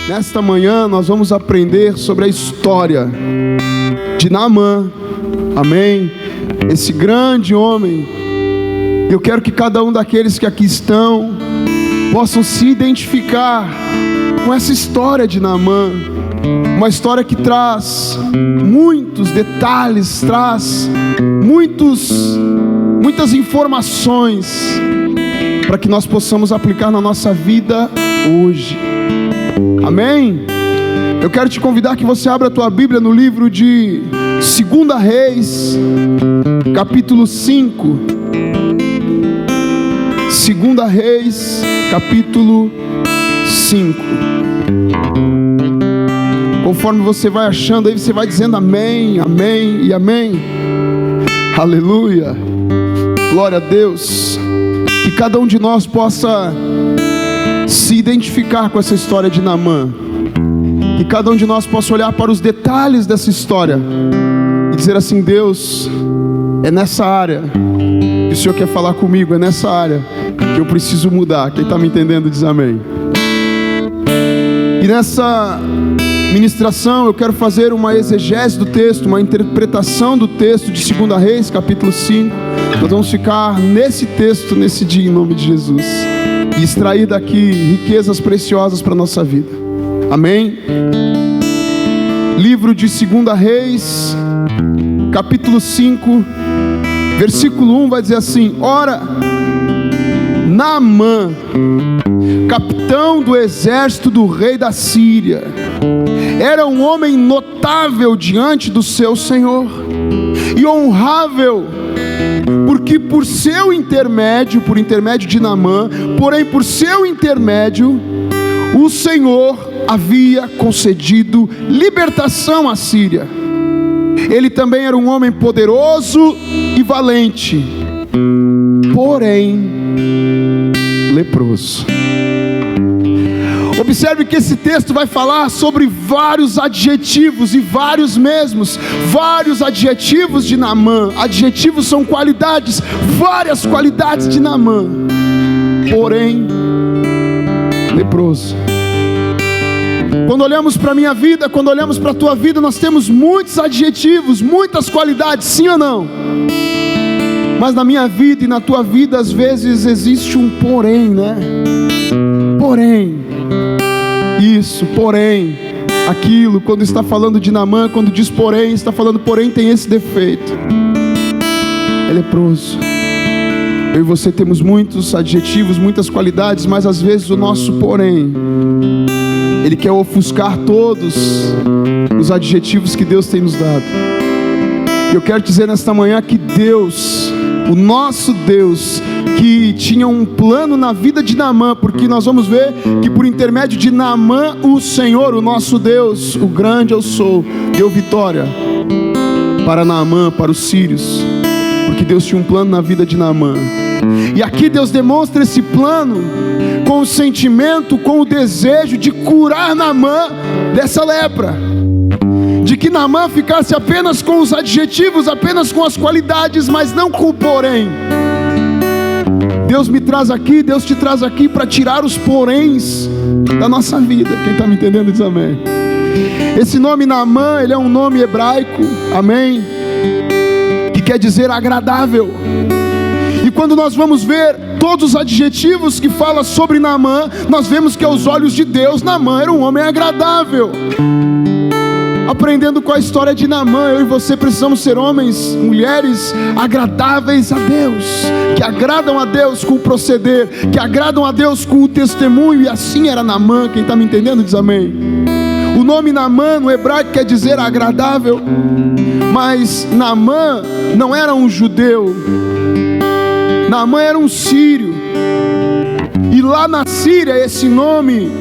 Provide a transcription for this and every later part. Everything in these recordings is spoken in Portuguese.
Nesta manhã nós vamos aprender sobre a história de Naamã, amém? Esse grande homem. Eu quero que cada um daqueles que aqui estão possam se identificar com essa história de Naamã. Uma história que traz muitos detalhes, traz muitas informações para que nós possamos aplicar na nossa vida hoje. Amém? Eu quero te convidar que você abra a tua Bíblia no livro de 2 Reis, capítulo 5. 2 Reis, capítulo 5. Conforme você vai achando aí, você vai dizendo amém, amém e amém. Aleluia. Glória a Deus. Que cada um de nós possa se identificar com essa história de Naamã. Que cada um de nós possa olhar para os detalhes dessa história e dizer assim: Deus, é nessa área que o Senhor quer falar comigo, é nessa área que eu preciso mudar. Quem está me entendendo diz amém. E nessa ministração eu quero fazer uma exegese do texto, uma interpretação do texto de 2 Reis, capítulo 5. Nós vamos ficar nesse texto, nesse dia, em nome de Jesus, e extrair daqui riquezas preciosas para a nossa vida. Amém? Livro de 2 Reis, capítulo 5, versículo 1 vai dizer assim: Ora, Naamã, capitão do exército do rei da Síria, era um homem notável diante do seu Senhor e honrável, porque por intermédio de Naamã, porém por seu intermédio, o Senhor havia concedido libertação à Síria. Ele também era um homem poderoso e valente, porém leproso. Observe que esse texto vai falar sobre vários adjetivos, e vários adjetivos de Naamã. Adjetivos são qualidades, várias qualidades de Naamã, porém leproso. Quando olhamos para a minha vida, quando olhamos para a tua vida, nós temos muitos adjetivos, muitas qualidades, sim ou não? Mas na minha vida e na tua vida, às vezes existe um porém, né? Porém, isso, porém, aquilo. Quando está falando de Naamã, quando diz porém, está falando porém tem esse defeito: é leproso. Eu e você temos muitos adjetivos, muitas qualidades, mas às vezes o nosso porém, ele quer ofuscar todos os adjetivos que Deus tem nos dado. Eu quero dizer nesta manhã que Deus, o nosso Deus, que tinha um plano na vida de Naamã, porque nós vamos ver que por intermédio de Naamã, o Senhor, o nosso Deus, o grande eu sou, deu vitória para Naamã, para os sírios, porque Deus tinha um plano na vida de Naamã. E aqui Deus demonstra esse plano com o sentimento, com o desejo de curar Naamã dessa lepra, de que Naamã ficasse apenas com os adjetivos, apenas com as qualidades, mas não com o porém. Deus me traz aqui, Deus te traz aqui para tirar os poréns da nossa vida. Quem está me entendendo diz amém. Esse nome Naamã, ele é um nome hebraico, amém, que quer dizer agradável. E quando nós vamos ver todos os adjetivos que fala sobre Naamã, nós vemos que aos olhos de Deus, Naamã era um homem agradável. Aprendendo com a história de Naamã, eu e você precisamos ser homens, mulheres agradáveis a Deus, que agradam a Deus com o proceder, que agradam a Deus com o testemunho. E assim era Naamã. Quem está me entendendo diz amém. O nome Naamã no hebraico quer dizer agradável, mas Naamã não era um judeu, Naamã era um sírio. E lá na Síria, esse nome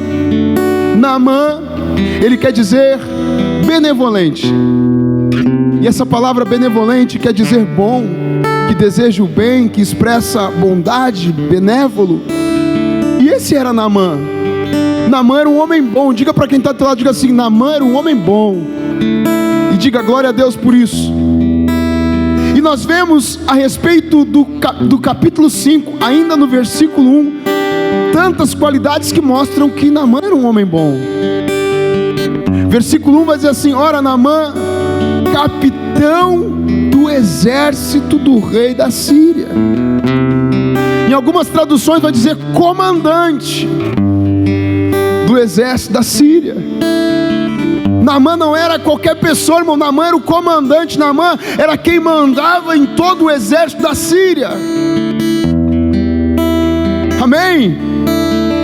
Naamã, ele quer dizer benevolente. E essa palavra benevolente quer dizer bom, que deseja o bem, que expressa bondade, benévolo. E esse era Naamã. Naamã era um homem bom. Diga para quem está do teu lado, diga assim: Naamã era um homem bom. E diga glória a Deus por isso. E nós vemos a respeito do capítulo 5, ainda no versículo 1, tantas qualidades que mostram que Naamã era um homem bom. Versículo 1 vai dizer assim: ora, Naamã, capitão do exército do rei da Síria. Em algumas traduções vai dizer comandante do exército da Síria. Naamã não era qualquer pessoa, irmão. Naamã era o comandante. Naamã era quem mandava em todo o exército da Síria. Amém?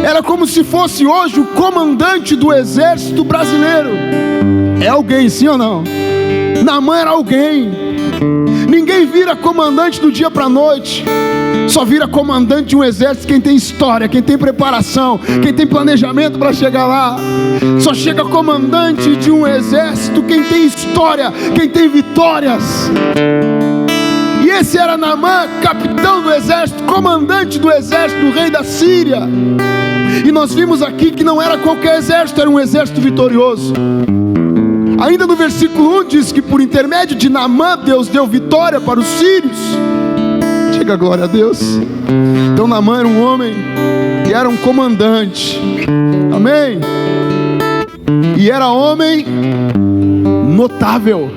Era como se fosse hoje o comandante do exército brasileiro. É alguém, sim ou não? Naamã era alguém. Ninguém vira comandante do dia para a noite. Só vira comandante de um exército quem tem história, quem tem preparação, quem tem planejamento para chegar lá. Só chega comandante de um exército quem tem história, quem tem vitórias. E esse era Naamã, capitão do exército, comandante do exército do rei da Síria. E nós vimos aqui que não era qualquer exército, era um exército vitorioso. Ainda no versículo 1 diz que por intermédio de Naamã, Deus deu vitória para os sírios. Diga glória a Deus. Então Naamã era um homem que era um comandante. Amém? E era homem notável.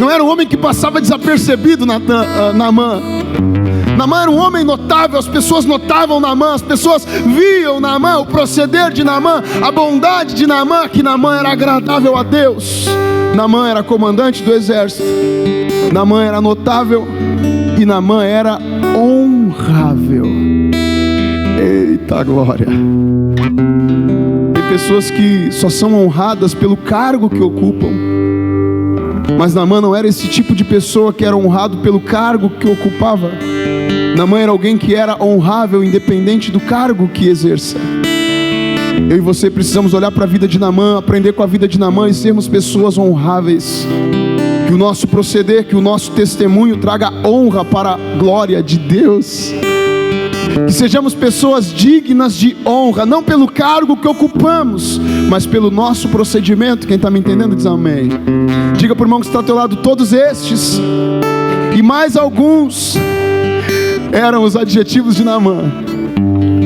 Não era um homem que passava desapercebido, Naamã. Naamã era um homem notável. As pessoas notavam Naamã, as pessoas viam Naamã, o proceder de Naamã, a bondade de Naamã, que Naamã era agradável a Deus. Naamã era comandante do exército. Naamã era notável e Naamã era honrável. Eita glória! Tem pessoas que só são honradas pelo cargo que ocupam, mas Naamã não era esse tipo de pessoa que era honrado pelo cargo que ocupava. Naamã era alguém que era honrável independente do cargo que exerça. Eu e você precisamos olhar para a vida de Naamã, aprender com a vida de Naamã e sermos pessoas honráveis. Que o nosso proceder, que o nosso testemunho traga honra para a glória de Deus. Que sejamos pessoas dignas de honra, não pelo cargo que ocupamos, mas pelo nosso procedimento. Quem está me entendendo diz amém. Diga para o irmão que está ao teu lado: todos estes e mais alguns eram os adjetivos de Naamã.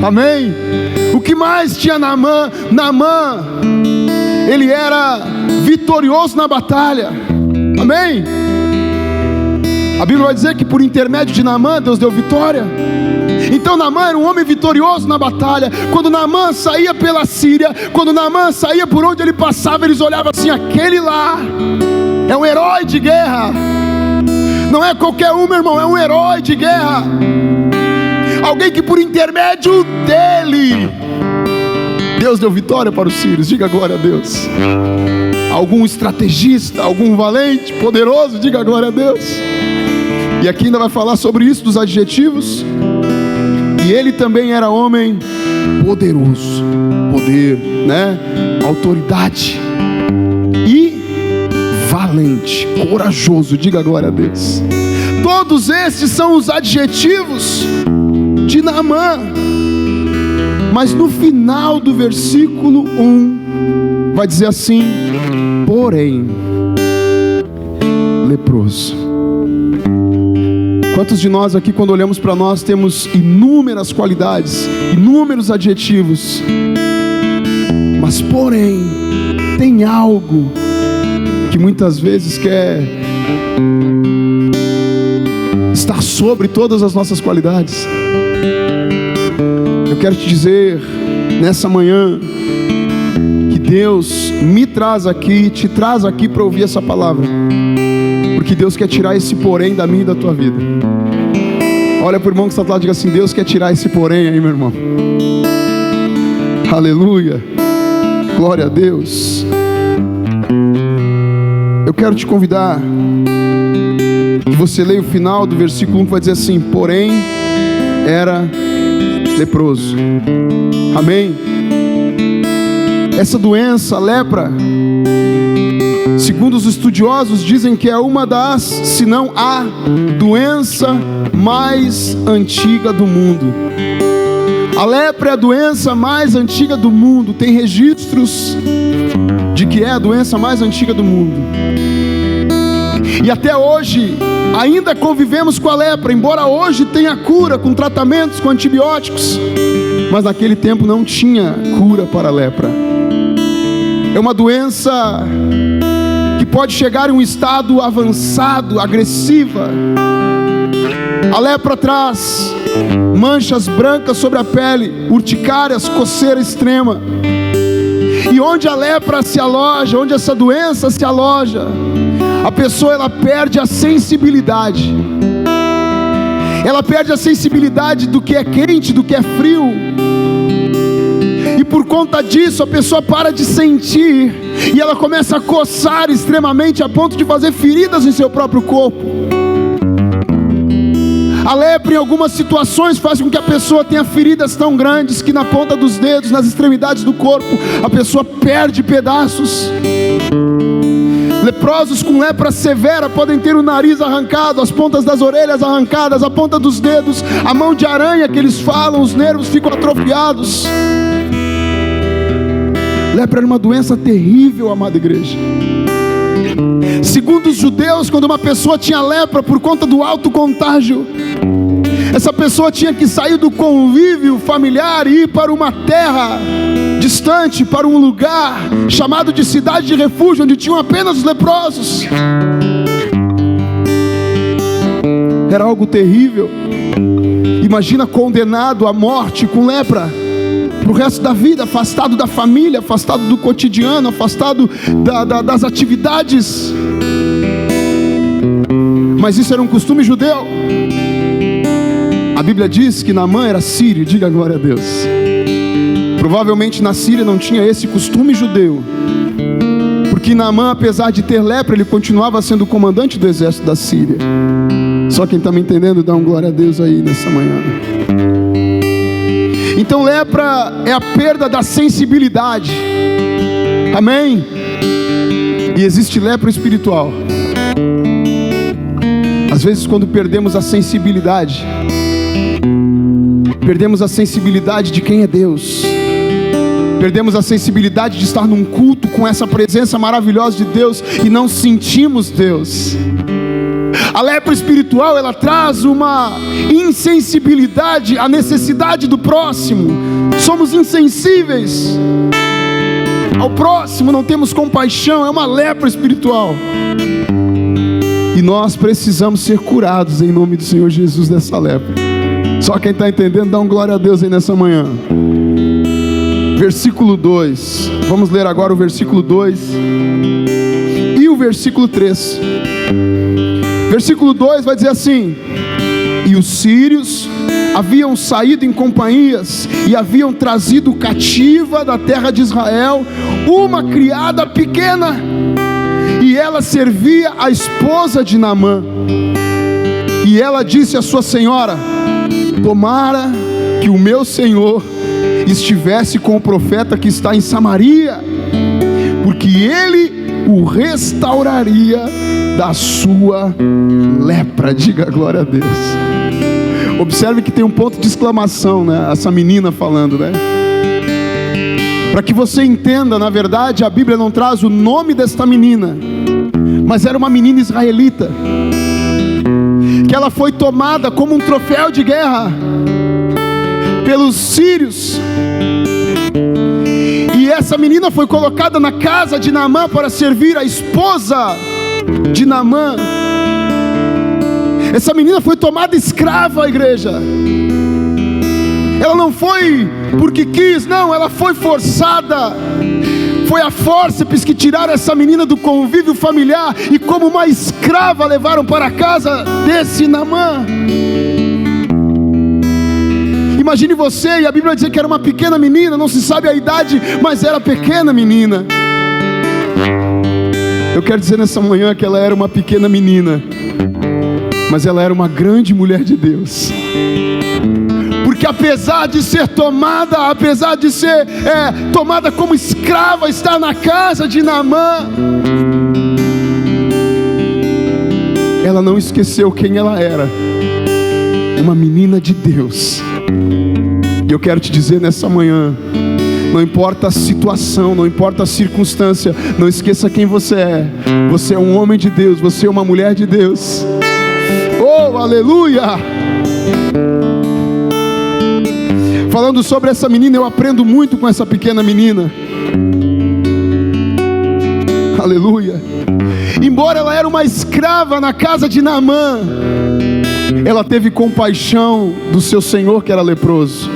Amém? O que mais tinha Naamã? Naamã, ele era vitorioso na batalha. Amém? A Bíblia vai dizer que por intermédio de Naamã, Deus deu vitória. Então Naamã era um homem vitorioso na batalha. Quando Naamã saía pela Síria, quando Naamã saía por onde ele passava, eles olhavam assim: aquele lá é um herói de guerra. Não é qualquer um, meu irmão, é um herói de guerra. Alguém que por intermédio dele, Deus deu vitória para os sírios. Diga glória a Deus. Algum estrategista, algum valente, poderoso, diga glória a Deus. E aqui ainda vai falar sobre isso, dos adjetivos. E ele também era homem poderoso. Poder, né? Autoridade. E valente, corajoso, diga glória a Deus. Todos esses são os adjetivos de Naamã. Mas no final do versículo 1 vai dizer assim: porém, leproso. Quantos de nós aqui, quando olhamos para nós, temos inúmeras qualidades, inúmeros adjetivos, mas porém tem algo que muitas vezes quer estar sobre todas as nossas qualidades? Eu quero te dizer nessa manhã que Deus me traz aqui, te traz aqui para ouvir essa palavra, porque Deus quer tirar esse porém da minha e da tua vida. Olha para o irmão que está do lado e diga assim: Deus quer tirar esse porém aí, meu irmão. Aleluia, glória a Deus. Eu quero te convidar que você leia o final do versículo 1, que vai dizer assim: porém era leproso. Amém? Essa doença, a lepra, segundo os estudiosos, dizem que é uma das, se não a doença mais antiga do mundo. A lepra é a doença mais antiga do mundo. Tem registros de que é a doença mais antiga do mundo. E até hoje ainda convivemos com a lepra, embora hoje tenha cura com tratamentos, com antibióticos, mas naquele tempo não tinha cura para a lepra. É uma doença que pode chegar em um estado avançado, agressiva. A lepra traz manchas brancas sobre a pele, urticárias, coceira extrema. E onde a lepra se aloja, onde essa doença se aloja, a pessoa ela perde a sensibilidade. Ela perde a sensibilidade do que é quente, do que é frio. E por conta disso a pessoa para de sentir, e ela começa a coçar extremamente a ponto de fazer feridas em seu próprio corpo. A lepra em algumas situações faz com que a pessoa tenha feridas tão grandes que na ponta dos dedos, nas extremidades do corpo, a pessoa perde pedaços. Leprosos com lepra severa podem ter o nariz arrancado, as pontas das orelhas arrancadas, a ponta dos dedos, a mão de aranha que eles falam, os nervos ficam atrofiados. Lepra era uma doença terrível, amada igreja. Segundo os judeus, quando uma pessoa tinha lepra por conta do alto contágio, essa pessoa tinha que sair do convívio familiar e ir para uma terra distante, para um lugar chamado de cidade de refúgio, onde tinham apenas os leprosos. Era algo terrível. Imagina condenado à morte com lepra para o resto da vida, afastado da família, afastado do cotidiano, afastado das atividades. Mas isso era um costume judeu. A Bíblia diz que Naamã era sírio, diga glória a Deus. Provavelmente na Síria não tinha esse costume judeu, porque Naamã, apesar de ter lepra, ele continuava sendo o comandante do exército da Síria. Só quem está me entendendo, dá um glória a Deus aí nessa manhã. Então lepra é a perda da sensibilidade, amém? E existe lepra espiritual. Às vezes quando perdemos a sensibilidade de quem é Deus, perdemos a sensibilidade de estar num culto com essa presença maravilhosa de Deus e não sentimos Deus. A lepra espiritual, ela traz uma insensibilidade à necessidade do próximo. Somos insensíveis ao próximo, não temos compaixão. É uma lepra espiritual. E nós precisamos ser curados em nome do Senhor Jesus dessa lepra. Só quem está entendendo, dá um glória a Deus aí nessa manhã. Versículo 2. Vamos ler agora o versículo 2 e o versículo 3. Versículo 2 vai dizer assim: e os sírios haviam saído em companhias e haviam trazido cativa da terra de Israel uma criada pequena, e ela servia a esposa de Naamã. E ela disse à sua senhora: tomara que o meu senhor estivesse com o profeta que está em Samaria, porque ele o restauraria da sua lepra. Diga glória a Deus. Observe que tem um ponto de exclamação, né? Essa menina falando, né? Para que você entenda, na verdade, a Bíblia não traz o nome desta menina, mas era uma menina israelita, que ela foi tomada como um troféu de guerra pelos sírios. E essa menina foi colocada na casa de Naamã para servir a esposa de Naamã. Essa menina foi tomada escrava, igreja. Ela não foi porque quis, não, ela foi forçada. Foi a fórceps que tiraram essa menina do convívio familiar e como uma escrava levaram para a casa desse Naamã. Imagine você, e a Bíblia diz que era uma pequena menina, não se sabe a idade, mas era pequena menina. Eu quero dizer nessa manhã que ela era uma pequena menina, mas ela era uma grande mulher de Deus. Porque apesar de ser tomada, apesar de ser tomada como escrava, estar na casa de Naamã, ela não esqueceu quem ela era, uma menina de Deus. E eu quero te dizer nessa manhã, não importa a situação, não importa a circunstância, não esqueça quem você é. Você é um homem de Deus, você é uma mulher de Deus. Oh, aleluia! Falando sobre essa menina, eu aprendo muito com essa pequena menina. Aleluia. Embora ela era uma escrava na casa de Naamã, ela teve compaixão do seu senhor que era leproso.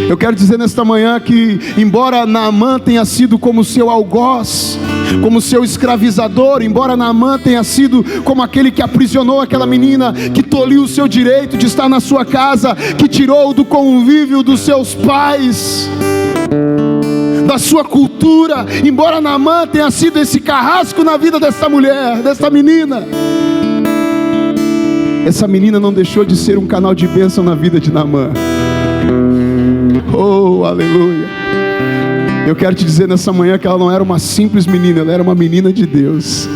Eu quero dizer nesta manhã que, embora Naamã tenha sido como seu algoz, como seu escravizador, embora Naamã tenha sido como aquele que aprisionou aquela menina, que tolhiu o seu direito de estar na sua casa, que tirou do convívio dos seus pais, da sua cultura, embora Naamã tenha sido esse carrasco na vida dessa mulher, dessa menina, essa menina não deixou de ser um canal de bênção na vida de Naamã. Oh, aleluia. Eu quero te dizer nessa manhã que ela não era uma simples menina, ela era uma menina de Deus.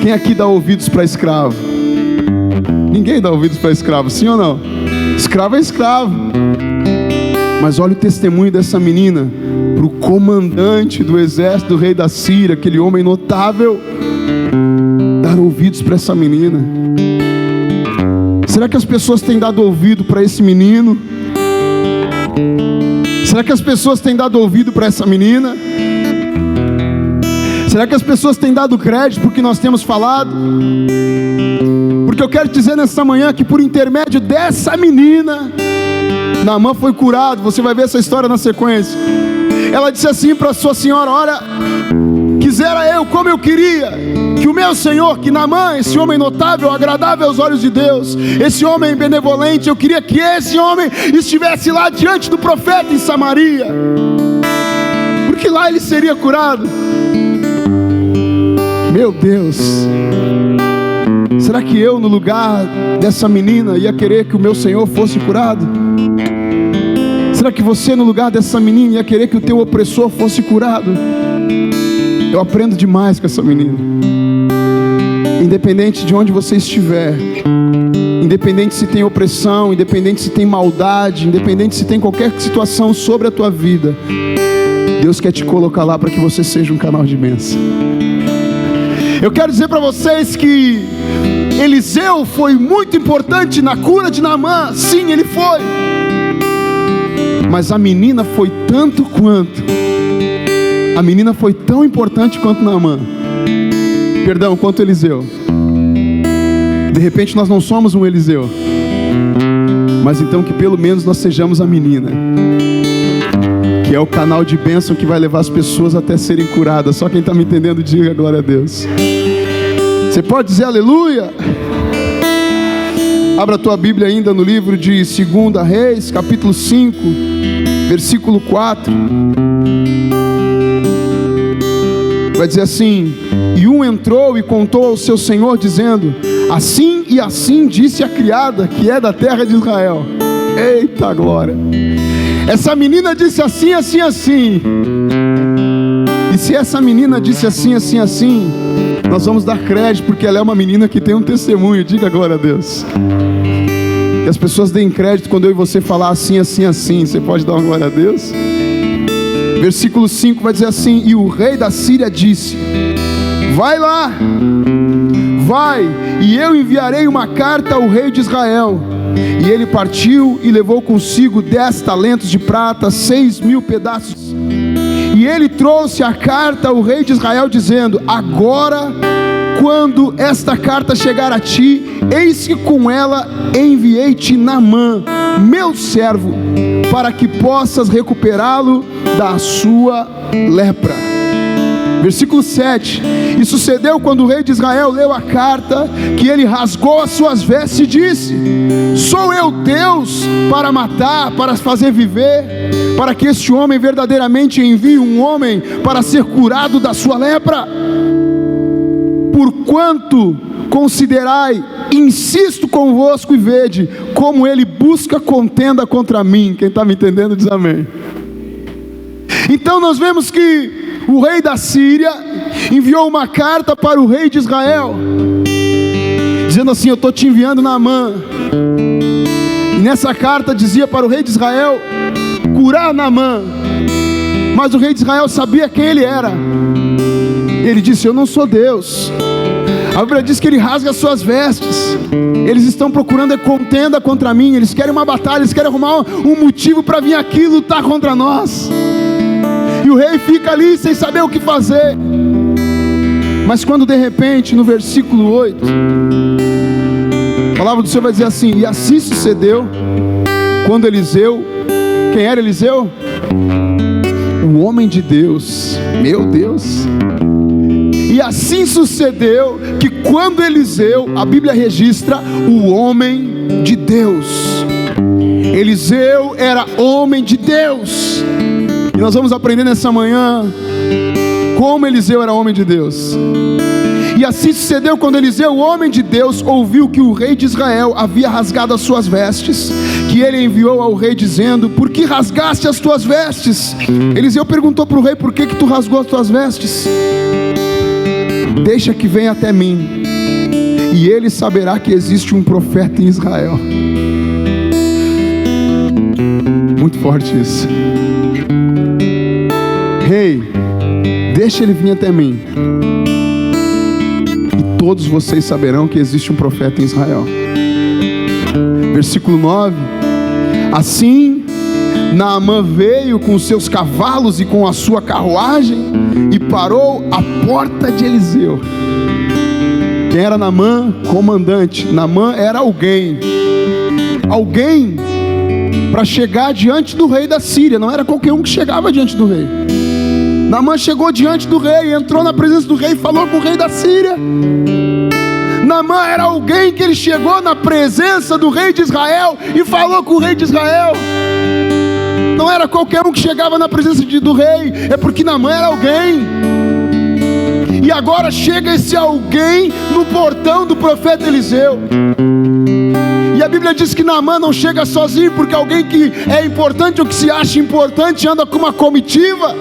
Quem aqui dá ouvidos para escravo? Ninguém dá ouvidos para escravo, sim ou não? Escravo é escravo. Mas olha o testemunho dessa menina para o comandante do exército do rei da Síria, aquele homem notável, dar ouvidos para essa menina. Será que as pessoas têm dado ouvido para esse menino? Será que as pessoas têm dado ouvido para essa menina? Será que as pessoas têm dado crédito porque nós temos falado? Porque eu quero dizer nessa manhã que por intermédio dessa menina, Naamã foi curado. Você vai ver essa história na sequência. Ela disse assim para sua senhora: olha, quisera eu, como eu queria, que o meu senhor, que Naamã, esse homem notável, agradável aos olhos de Deus, esse homem benevolente, eu queria que esse homem estivesse lá diante do profeta em Samaria, porque lá ele seria curado. Meu Deus, será que eu, no lugar dessa menina, ia querer que o meu senhor fosse curado? Será que você, no lugar dessa menina, ia querer que o teu opressor fosse curado? Eu aprendo demais com essa menina. Independente de onde você estiver, independente se tem opressão, independente se tem maldade, independente se tem qualquer situação sobre a tua vida, Deus quer te colocar lá para que você seja um canal de bênção. Eu quero dizer para vocês que Eliseu foi muito importante na cura de Naamã. Sim, ele foi. Mas a menina foi tanto quanto. A menina foi tão importante quanto Naamã. Perdão, quanto Eliseu. De repente nós não somos um Eliseu, mas então que pelo menos nós sejamos a menina, que é o canal de bênção que vai levar as pessoas até serem curadas. Só quem está me entendendo, diga glória a Deus. Você pode dizer aleluia? Abra a tua Bíblia ainda no livro de 2 Reis, capítulo 5, versículo 4. Vai dizer assim: e um entrou e contou ao seu senhor, dizendo: assim e assim disse a criada, que é da terra de Israel. Eita glória! Essa menina disse assim, assim, assim. E se essa menina disse assim, assim, assim, nós vamos dar crédito, porque ela é uma menina que tem um testemunho. Diga glória a Deus. Que as pessoas deem crédito quando eu e você falar assim, assim, assim. Você pode dar uma glória a Deus? Versículo 5 vai dizer assim: e o rei da Síria disse: vai lá, vai, e eu enviarei uma carta ao rei de Israel. E ele partiu e levou consigo 10 talentos de prata, 6.000 pedaços. E ele trouxe a carta ao rei de Israel, dizendo: agora, quando esta carta chegar a ti, eis que com ela enviei-te Naamã, meu servo, para que possas recuperá-lo da sua lepra. Versículo 7. E sucedeu, quando o rei de Israel leu a carta, que ele rasgou as suas vestes e disse: sou eu Deus para matar, para fazer viver, para que este homem verdadeiramente envie um homem para ser curado da sua lepra? Porquanto considerai, insisto convosco, e vede como ele busca contenda contra mim. Quem está me entendendo diz amém. Então nós vemos que o rei da Síria enviou uma carta para o rei de Israel, dizendo assim: eu estou te enviando Naamã. E nessa carta dizia para o rei de Israel curar Naamã. Mas o rei de Israel sabia quem ele era. Ele disse: eu não sou Deus. A Bíblia diz que ele rasga as suas vestes. Eles estão procurando contenda contra mim. Eles querem uma batalha, eles querem arrumar um motivo para vir aqui lutar contra nós. E o rei fica ali sem saber o que fazer. Mas quando de repente, no versículo 8, a palavra do Senhor vai dizer assim: e assim sucedeu quando Eliseu, quem era Eliseu? O homem de Deus, meu Deus. E assim sucedeu que quando Eliseu, a Bíblia registra o homem de Deus. Eliseu era homem de Deus. E nós vamos aprender nessa manhã como Eliseu era homem de Deus. E assim sucedeu quando Eliseu, o homem de Deus, ouviu que o rei de Israel havia rasgado as suas vestes, que ele enviou ao rei dizendo: por que rasgaste as tuas vestes? Eliseu perguntou para o rei: por que tu rasgou as tuas vestes? Deixa que venha até mim, e ele saberá que existe um profeta em Israel. Muito forte isso. Rei, deixa ele vir até mim, e todos vocês saberão que existe um profeta em Israel. Versículo 9. Assim Naamã veio com os seus cavalos e com a sua carruagem e parou à porta de Eliseu. Quem era Naamã? Comandante. Naamã era alguém para chegar diante do rei da Síria. Não era qualquer um que chegava diante do rei. Naamã chegou diante do rei, entrou na presença do rei e falou com o rei da Síria. Naamã era alguém que ele chegou na presença do rei de Israel e falou com o rei de Israel. Não era qualquer um que chegava na presença do rei, é porque Naamã era alguém. E agora chega esse alguém no portão do profeta Eliseu. E a Bíblia diz que Naamã não chega sozinho, porque alguém que é importante ou que se acha importante anda com uma comitiva.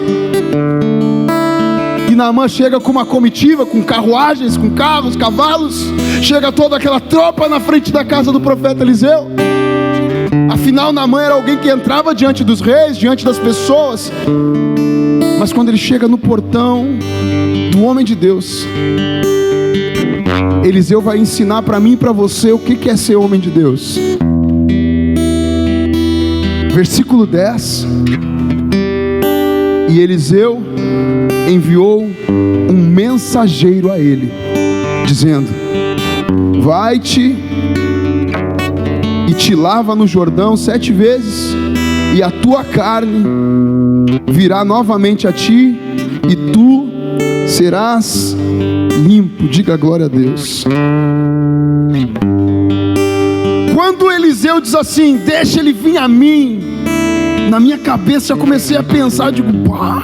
E Naamã chega com uma comitiva, com carruagens, com carros, cavalos. Chega toda aquela tropa na frente da casa do profeta Eliseu. Afinal, Naamã era alguém que entrava diante dos reis, diante das pessoas. Mas quando ele chega no portão do homem de Deus, Eliseu vai ensinar para mim e para você o que é ser homem de Deus. Versículo 10. E Eliseu enviou um mensageiro a ele, dizendo: vai-te e te lava no Jordão 7 vezes, e a tua carne virá novamente a ti, e tu serás limpo. Diga glória a Deus. Quando Eliseu diz assim: deixa ele vir a mim, na minha cabeça já comecei a pensar, digo: pá,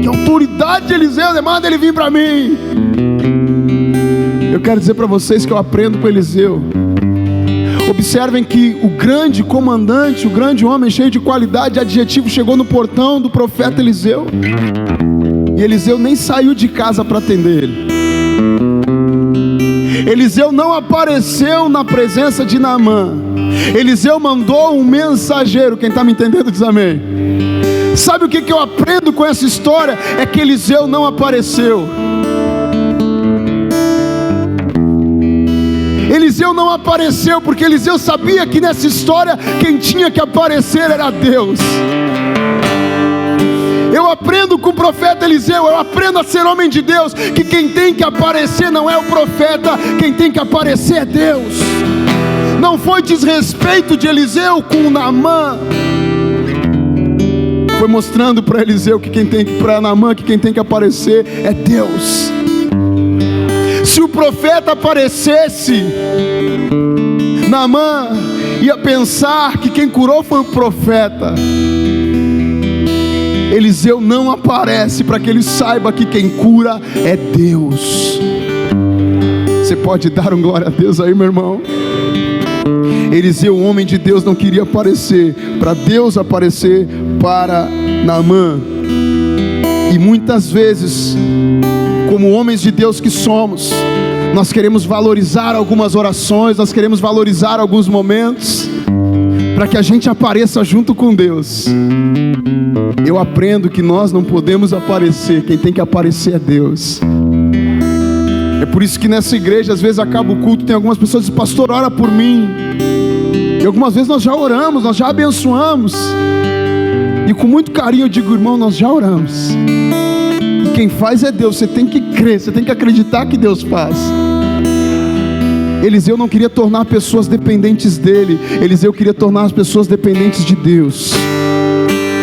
que autoridade de Eliseu, manda ele vir para mim. Eu quero dizer para vocês que eu aprendo com Eliseu. Observem que o grande comandante, o grande homem cheio de qualidade e adjetivo, chegou no portão do profeta Eliseu. E Eliseu nem saiu de casa para atender ele. Eliseu não apareceu na presença de Naamã. Eliseu mandou um mensageiro. Quem está me entendendo diz amém. Sabe o que eu aprendo com essa história? É que Eliseu não apareceu. Eliseu não apareceu porque Eliseu sabia que nessa história quem tinha que aparecer era Deus. Eu aprendo com o profeta Eliseu, eu aprendo a ser homem de Deus, que quem tem que aparecer não é o profeta, quem tem que aparecer é Deus. Não foi desrespeito de Eliseu com Naamã, foi mostrando para Eliseu que para Naamã que quem tem que aparecer é Deus. Se o profeta aparecesse, Naamã ia pensar que quem curou foi o profeta. Eliseu não aparece para que ele saiba que quem cura é Deus. Você pode dar um glória a Deus aí, meu irmão? Eliseu, o homem de Deus, não queria aparecer, para Deus aparecer para Naamã. E muitas vezes, como homens de Deus que somos, nós queremos valorizar algumas orações, nós queremos valorizar alguns momentos, para que a gente apareça junto com Deus. Eu aprendo que nós não podemos aparecer, quem tem que aparecer é Deus. É por isso que nessa igreja, às vezes acaba o culto, tem algumas pessoas que dizem: pastor, ora por mim. E algumas vezes nós já oramos, nós já abençoamos. E com muito carinho eu digo: irmão, nós já oramos. E quem faz é Deus. Você tem que crer, você tem que acreditar que Deus faz. Eliseu não queria tornar pessoas dependentes dele. Eliseu queria tornar as pessoas dependentes de Deus.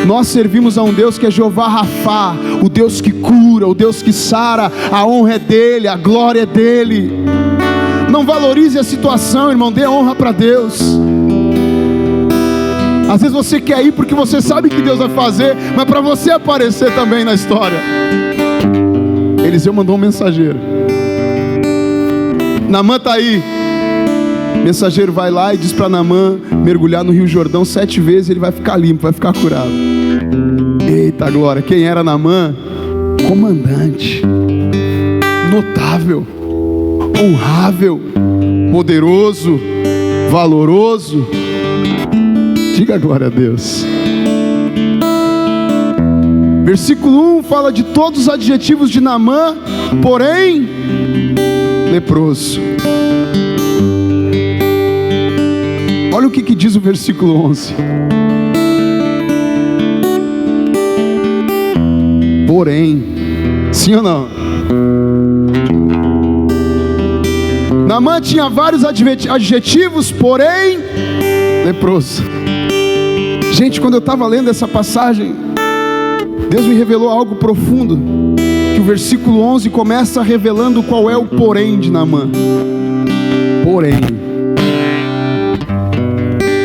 Nós servimos a um Deus que é Jeová Rafá, o Deus que cura, o Deus que sara. A honra é dele, a glória é dele. Não valorize a situação, irmão, dê honra para Deus. Às vezes você quer ir porque você sabe que Deus vai fazer, mas para você aparecer também na história. Eliseu mandou um mensageiro. Naamã está aí. O mensageiro vai lá e diz para Naamã mergulhar no Rio Jordão 7 vezes, ele vai ficar limpo, vai ficar curado. Eita glória, quem era Naamã? Comandante, notável, honrável, poderoso, valoroso. Diga glória a Deus. Versículo 1 fala de todos os adjetivos de Naamã, porém leproso. Olha o que diz o versículo 11. Porém, sim ou não? Naamã tinha vários adjetivos, porém leproso. Gente, quando eu estava lendo essa passagem, Deus me revelou algo profundo. Que o versículo 11 começa revelando qual é o porém de Naamã. Porém,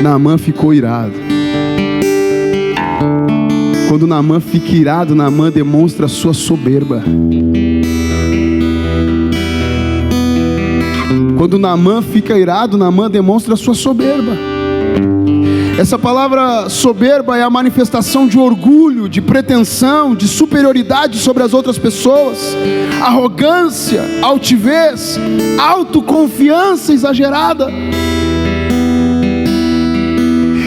Naamã ficou irado. Quando Naamã fica irado, Naamã demonstra a sua soberba. Quando Naamã fica irado, Naamã demonstra a sua soberba. Essa palavra soberba é a manifestação de orgulho, de pretensão, de superioridade sobre as outras pessoas, arrogância, altivez, autoconfiança exagerada.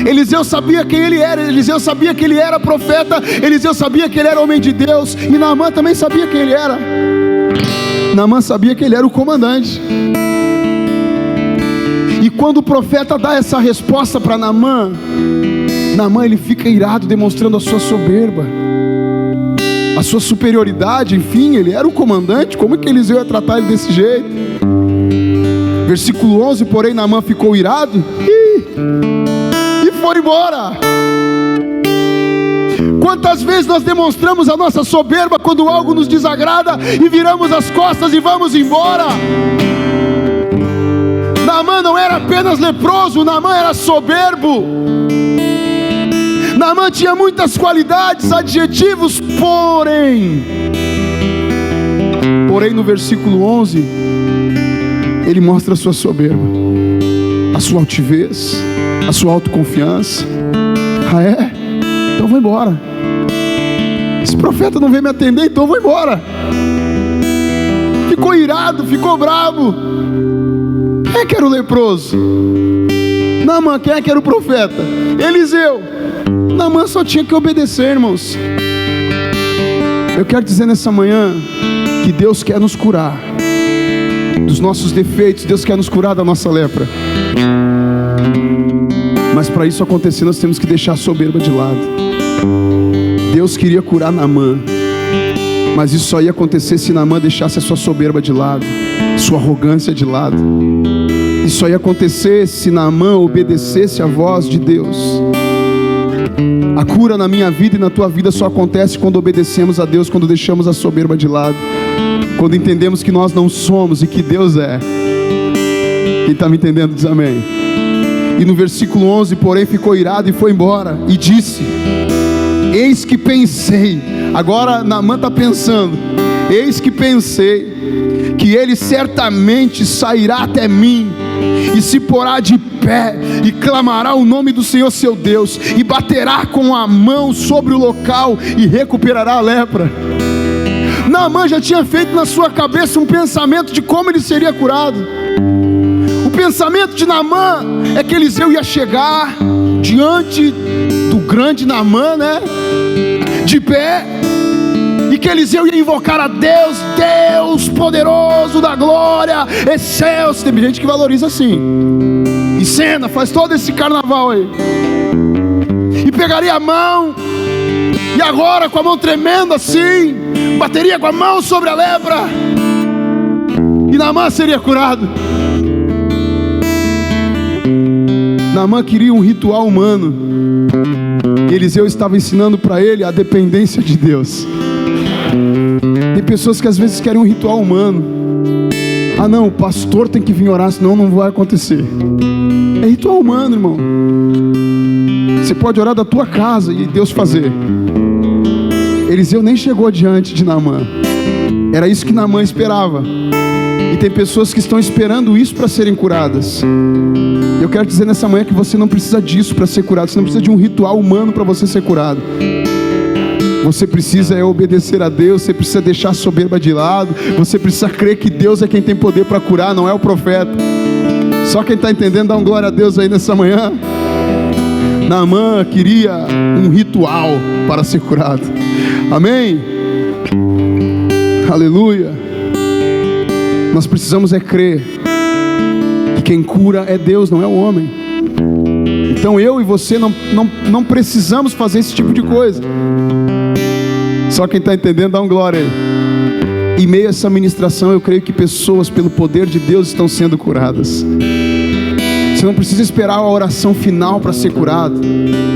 Eliseu sabia quem ele era, Eliseu sabia que ele era profeta, Eliseu sabia que ele era homem de Deus, e Naamã também sabia quem ele era. Naamã sabia que ele era o comandante. E quando o profeta dá essa resposta para Naamã, Naamã ele fica irado, demonstrando a sua soberba, a sua superioridade. Enfim, ele era o comandante, como é que Eliseu ia tratar ele desse jeito? Versículo 11, porém Naamã ficou irado e foi embora. Quantas vezes nós demonstramos a nossa soberba quando algo nos desagrada e viramos as costas e vamos embora? Naamã não era apenas leproso, Naamã era soberbo. Naamã tinha muitas qualidades, adjetivos, porém no versículo 11, ele mostra a sua soberba, a sua altivez, a sua autoconfiança. Ah é? Então vou embora. Esse profeta não veio me atender, então vou embora. Ficou irado, ficou bravo. Quem é que era o leproso? Naamã. Quem é que era o profeta? Eliseu. Naamã só tinha que obedecer, irmãos. Eu quero dizer nessa manhã que Deus quer nos curar dos nossos defeitos. Deus quer nos curar da nossa lepra. Mas para isso acontecer, nós temos que deixar a soberba de lado. Deus queria curar Naamã, mas isso só ia acontecer se Naamã deixasse a sua soberba de lado, sua arrogância de lado. Isso só ia acontecer se Naamã obedecesse à voz de Deus. A cura na minha vida e na tua vida só acontece quando obedecemos a Deus, quando deixamos a soberba de lado, quando entendemos que nós não somos e que Deus é. Quem está me entendendo diz amém. E no versículo 11, porém ficou irado e foi embora e disse: eis que pensei. Agora Naamã está pensando: eis que pensei que ele certamente sairá até mim e se porá de pé e clamará o nome do Senhor seu Deus e baterá com a mão sobre o local e recuperará a lepra. Naamã já tinha feito na sua cabeça um pensamento de como ele seria curado. O pensamento de Naamã é que Eliseu ia chegar diante do grande Naamã, né? De pé, e que Eliseu ia invocar a Deus, Deus poderoso da glória, excelso. Tem gente que valoriza assim, em cena, faz todo esse carnaval aí, e pegaria a mão e agora com a mão tremendo assim, bateria com a mão sobre a lepra, e Naamã seria curado. Naamã queria um ritual humano, e Eliseu estava ensinando para ele a dependência de Deus. Tem pessoas que às vezes querem um ritual humano. Ah não, o pastor tem que vir orar, senão não vai acontecer. É ritual humano, irmão. Você pode orar da tua casa e Deus fazer. Eliseu nem chegou diante de Naamã. Era isso que Naamã esperava. E tem pessoas que estão esperando isso para serem curadas. Eu quero dizer nessa manhã que você não precisa disso para ser curado. Você não precisa de um ritual humano para você ser curado. Você precisa obedecer a Deus. Você precisa deixar a soberba de lado. Você precisa crer que Deus é quem tem poder para curar, não é o profeta. Só quem está entendendo, dá um glória a Deus aí nessa manhã. Naamã queria um ritual para ser curado. Amém? Aleluia. Nós precisamos crer que quem cura é Deus, não é o homem. Então eu e você não precisamos fazer esse tipo de coisa. Só quem está entendendo, dá um glória aí. Em meio a essa ministração, eu creio que pessoas, pelo poder de Deus, estão sendo curadas. Você não precisa esperar a oração final para ser curado,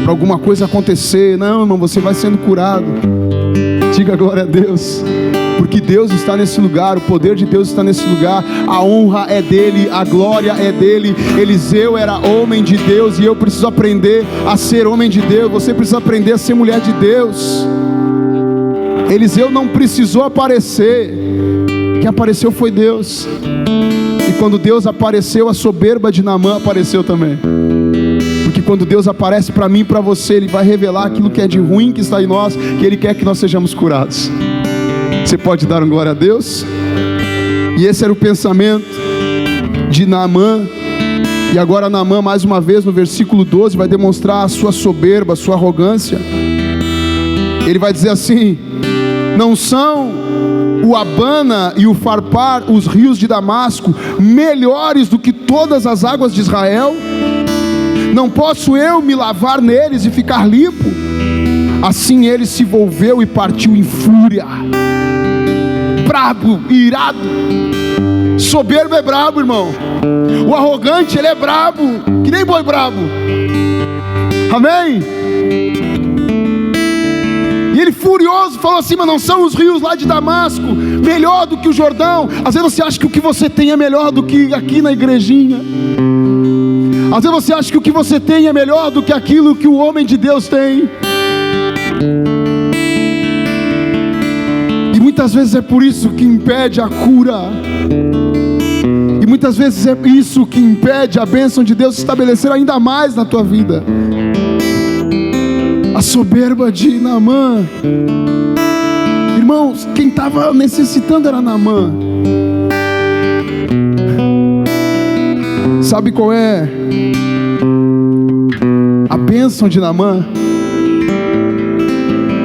para alguma coisa acontecer. Não, irmão, você vai sendo curado. Diga glória a Deus, porque Deus está nesse lugar, o poder de Deus está nesse lugar. A honra é dele, a glória é dele. Eliseu era homem de Deus, e eu preciso aprender a ser homem de Deus. Você precisa aprender a ser mulher de Deus. Eliseu não precisou aparecer, quem apareceu foi Deus. E quando Deus apareceu, a soberba de Naamã apareceu também. Porque quando Deus aparece para mim e para você, Ele vai revelar aquilo que é de ruim que está em nós, que Ele quer que nós sejamos curados. Você pode dar um glória a Deus? E esse era o pensamento de Naamã. E agora Naamã, mais uma vez, no versículo 12, vai demonstrar a sua soberba, a sua arrogância. Ele vai dizer assim: não são o Abana e o Farpar, os rios de Damasco, melhores do que todas as águas de Israel? Não posso eu me lavar neles e ficar limpo? Assim ele se volveu e partiu em fúria, brabo, irado. Soberbo é brabo, irmão. O arrogante, ele é brabo, que nem boi brabo. Amém? E ele furioso falou assim: mas não são os rios lá de Damasco melhor do que o Jordão? Às vezes você acha que o que você tem é melhor do que aqui na igrejinha. Às vezes você acha que o que você tem é melhor do que aquilo que o homem de Deus tem. E muitas vezes é por isso que impede a cura. E muitas vezes é isso que impede a bênção de Deus se estabelecer ainda mais na tua vida. A soberba de Naamã. Irmãos, quem estava necessitando era Naamã. Sabe qual é a bênção de Naamã?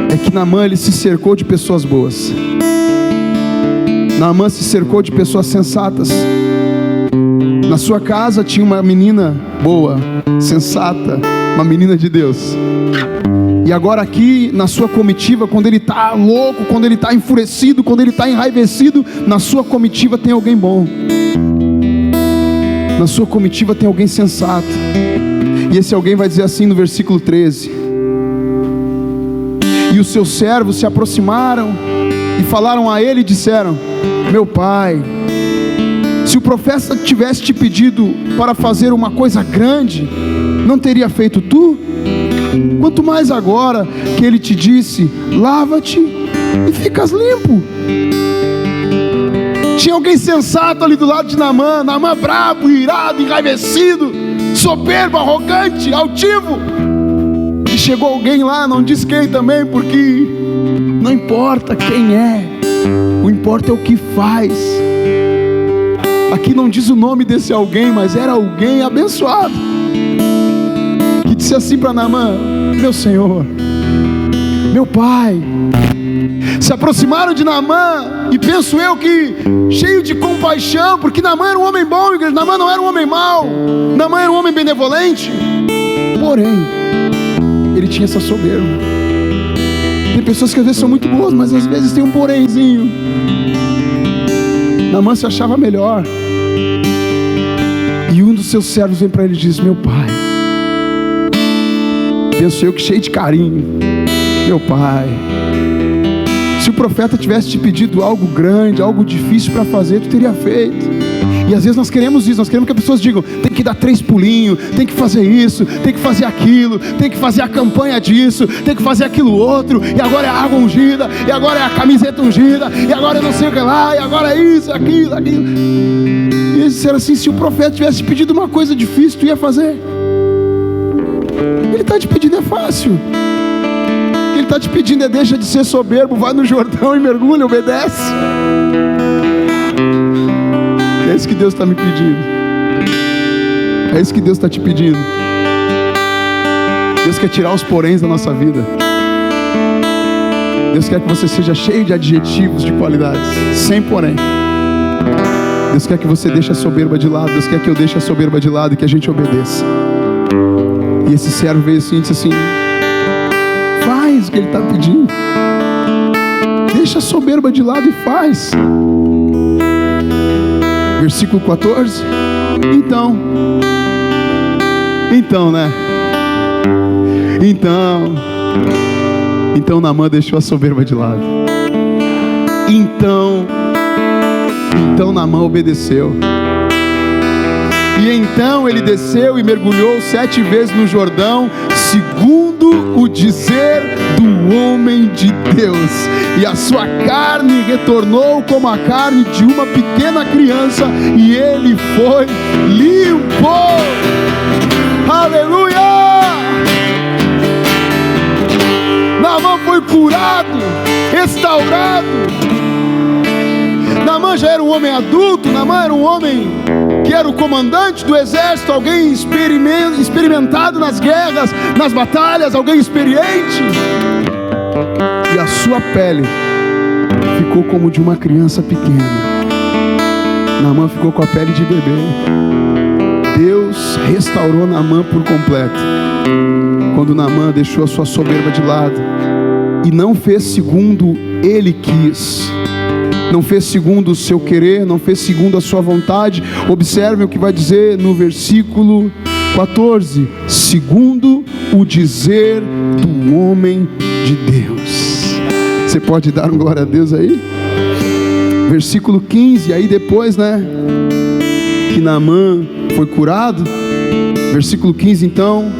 É que Naamã, ele se cercou de pessoas boas. Naamã se cercou de pessoas sensatas. Na sua casa tinha uma menina boa, sensata, uma menina de Deus. E agora aqui na sua comitiva, quando ele está louco, quando ele está enfurecido, quando ele está enraivecido, na sua comitiva tem alguém bom. Na sua comitiva tem alguém sensato. E esse alguém vai dizer assim no versículo 13: e os seus servos se aproximaram e falaram a ele e disseram: meu pai, se o profeta tivesse te pedido para fazer uma coisa grande, não teria feito tu? Quanto mais agora que ele te disse: lava-te e ficas limpo. Tinha alguém sensato ali do lado de Naamã. Naamã brabo, irado, enraivecido, soberbo, arrogante, altivo. E chegou alguém lá, não diz quem também, porque não importa quem é, o importa é o que faz. Aqui não diz o nome desse alguém, mas era alguém abençoado, que disse assim para Naamã: meu senhor, meu pai. Se aproximaram de Naamã, e penso eu que cheio de compaixão, porque Naamã era um homem bom, igreja. Naamã não era um homem mau, Naamã era um homem benevolente. Porém, ele tinha essa soberba. Tem pessoas que às vezes são muito boas, mas às vezes tem um porémzinho. Naamã se achava melhor. E um dos seus servos vem para ele e diz: meu pai, penso eu que cheio de carinho, meu pai, se o profeta tivesse te pedido algo grande, algo difícil para fazer, tu teria feito. E às vezes nós queremos isso, nós queremos que as pessoas digam: tem que dar 3 pulinhos, tem que fazer isso, tem que fazer aquilo, tem que fazer a campanha disso, tem que fazer aquilo outro, e agora é a água ungida, e agora é a camiseta ungida, e agora eu não sei o que lá, e agora é isso, aquilo. E eles disseram assim: se o profeta tivesse te pedido uma coisa difícil, tu ia fazer? Ele está te pedindo é fácil. Ele está te pedindo é: deixa de ser soberbo, vai no Jordão e mergulha, obedece. É isso que Deus está me pedindo. É isso que Deus está te pedindo. Deus quer tirar os poréns da nossa vida. Deus quer que você seja cheio de adjetivos de qualidades, sem porém. Deus quer que você deixe a soberba de lado. Deus quer que eu deixe a soberba de lado e que a gente obedeça. E esse servo veio assim e disse assim: faz o que ele está pedindo. Deixa a soberba de lado e faz. Versículo 14. Então, né? Então Naamã deixou a soberba de lado. Então Naamã obedeceu. E então ele desceu e mergulhou 7 vezes no Jordão, segundo o dizer do homem de Deus. E a sua carne retornou como a carne de uma pequena criança, e ele foi limpo. Aleluia! Naamã foi curado, restaurado. Naamã já era um homem adulto. Naamã era um homem que era o comandante do exército, alguém experimentado nas guerras, nas batalhas, alguém experiente. E a sua pele ficou como de uma criança pequena. Naamã ficou com a pele de bebê. Deus restaurou Naamã por completo, quando Naamã deixou a sua soberba de lado e não fez segundo ele quis, não fez segundo o seu querer, não fez segundo a sua vontade. Observe o que vai dizer no versículo 14: segundo o dizer do homem de Deus. Você pode dar um glória a Deus aí? Versículo 15, aí depois, né, que Naamã foi curado, versículo 15, então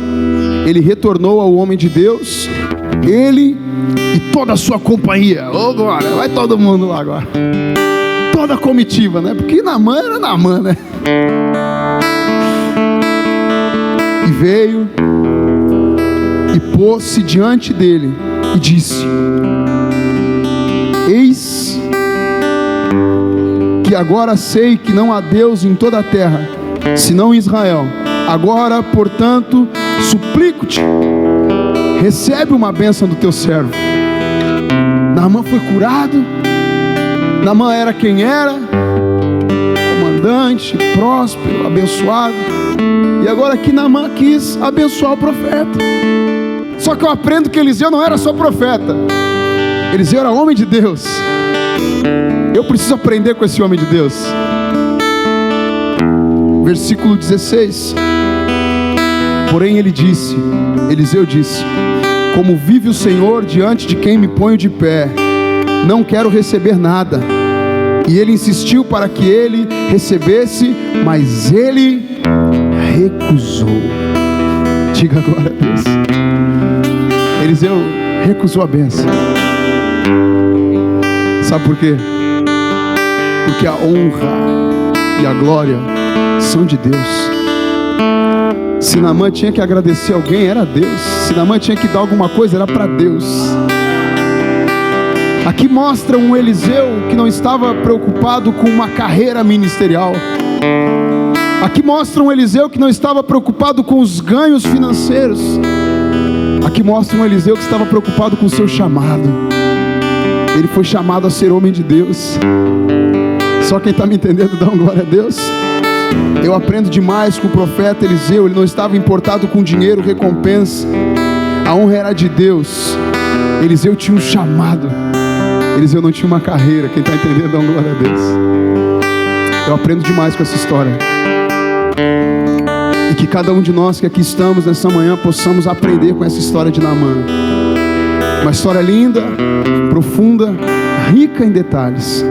ele retornou ao homem de Deus, ele e toda a sua companhia. Ô glória, vai todo mundo lá agora, toda a comitiva, né, porque Naamã era Naamã, né, e veio e pôs-se diante dele e disse: eis que agora sei que não há Deus em toda a terra, senão em Israel. Agora, portanto, suplico-te, recebe uma bênção do teu servo. Naamã foi curado. Naamã era quem era, comandante, próspero, abençoado. E agora aqui Naamã quis abençoar o profeta. Só que eu aprendo que Eliseu não era só profeta, Eliseu era homem de Deus. Eu preciso aprender com esse homem de Deus. Versículo 16. Porém ele disse, Eliseu disse: como vive o Senhor, diante de quem me ponho de pé, não quero receber nada. E ele insistiu para que ele recebesse, mas ele recusou. Diga glória a Deus. Eliseu recusou a bênção. Sabe por quê? Porque a honra e a glória são de Deus. Se Naamã tinha que agradecer alguém, era Deus. Se Naamã tinha que dar alguma coisa, era para Deus. Aqui mostra um Eliseu que não estava preocupado com uma carreira ministerial. Aqui mostra um Eliseu que não estava preocupado com os ganhos financeiros. Aqui mostra um Eliseu que estava preocupado com o seu chamado. Ele foi chamado a ser homem de Deus. Só quem está me entendendo, dá uma glória a Deus. Eu aprendo demais com o profeta Eliseu. Ele não estava importado com dinheiro, recompensa. A honra era de Deus. Eliseu tinha um chamado. Eliseu não tinha uma carreira. Quem está entendendo, dá uma glória a Deus. Eu aprendo demais com essa história. E que cada um de nós que aqui estamos nessa manhã possamos aprender com essa história de Naamã. Uma história linda, profunda, rica em detalhes.